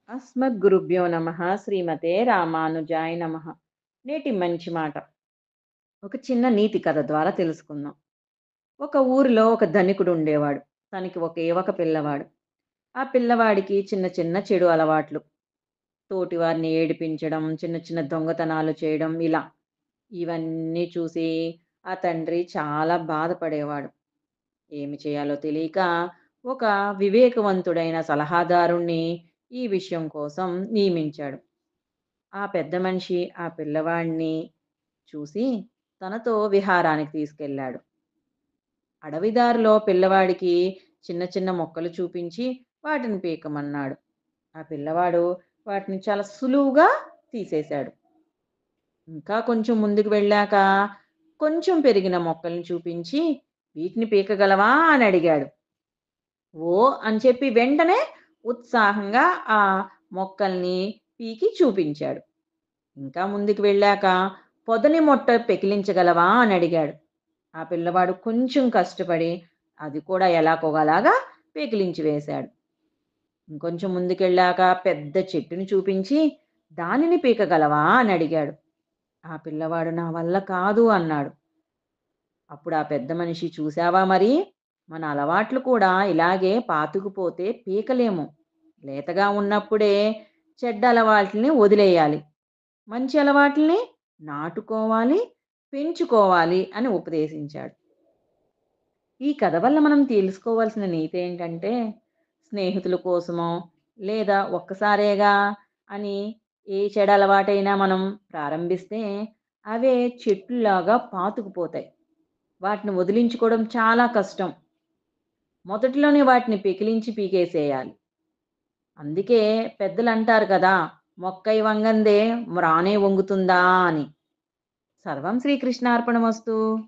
అస్మద్గురుభ్యో నమః. శ్రీమతే రామానుజాయ నమః. నేటి మంచి మాట. ఒక చిన్న నీతి కథ ద్వారా తెలుసుకుందాం. ఒక ఊరిలో ఒక ధనికుడు ఉండేవాడు. తనకి ఒకే ఒక పిల్లవాడు. ఆ పిల్లవాడికి చిన్న చిన్న చెడు అలవాట్లు. తోటివారిని ఏడిపించడం, చిన్న చిన్న దొంగతనాలు చేయడం ఇలా. ఇవన్నీ చూసి ఆ తండ్రి చాలా బాధపడేవాడు. ఏమి చేయాలో తెలియక ఒక వివేకవంతుడైన సలహాదారుణ్ణి ఈ విషయం కోసం నియమించాడు. ఆ పెద్ద మనిషి ఆ పిల్లవాడిని చూసి తనతో విహారానికి తీసుకెళ్ళాడు. అడవిదారిలో పిల్లవాడికి చిన్న చిన్న మొక్కలు చూపించి వాటిని పీకమన్నాడు. ఆ పిల్లవాడు వాటిని చాలా సులువుగా తీసేశాడు. ఇంకా కొంచెం ముందుకు వెళ్ళాక కొంచెం పెరిగిన మొక్కల్ని చూపించి వీటిని పీకగలవా అని అడిగాడు. ఓ అని చెప్పి వెంటనే ఉత్సాహంగా ఆ మొక్కల్ని పీకి చూపించాడు. ఇంకా ముందుకు వెళ్ళాక పొదని మొట్ట పెకిలించగలవా అని అడిగాడు. ఆ పిల్లవాడు కొంచెం కష్టపడి అది కూడా ఎలాగోలాగా పెకిలించి వేశాడు. ఇంకొంచెం ముందుకెళ్ళాక పెద్ద చెట్టుని చూపించి దానిని పీకగలవా అని అడిగాడు. ఆ పిల్లవాడు నా వల్ల కాదు అన్నాడు. అప్పుడు ఆ పెద్ద మనిషి చూసావా మరి మన అలవాట్లు కూడా ఇలాగే పాతుకుపోతే పీకలేము. లేతగా ఉన్నప్పుడే చెడ్డ అలవాట్లని వదిలేయాలి. మంచి అలవాట్లని నాటుకోవాలి, పెంచుకోవాలి అని ఉపదేశించాడు. ఈ కథ వల్ల మనం తెలుసుకోవాల్సిన నీతి ఏంటంటే, స్నేహితుల కోసమో, లేదా ఒక్కసారేగా అని ఏ చెడు అలవాటైనా మనం ప్రారంభిస్తే, అవే చెట్లులాగా పాతుకుపోతాయి. వాటిని వదిలించుకోవడం చాలా కష్టం. మొదటిలోనే వాటిని పెకిలించి పీకేసేయాలి. అందుకే పెద్దలంటారు కదా! "మొక్కై వంగందే మ్రానే వంగుతుందా" అని. సర్వం శ్రీకృష్ణార్పణమస్తు.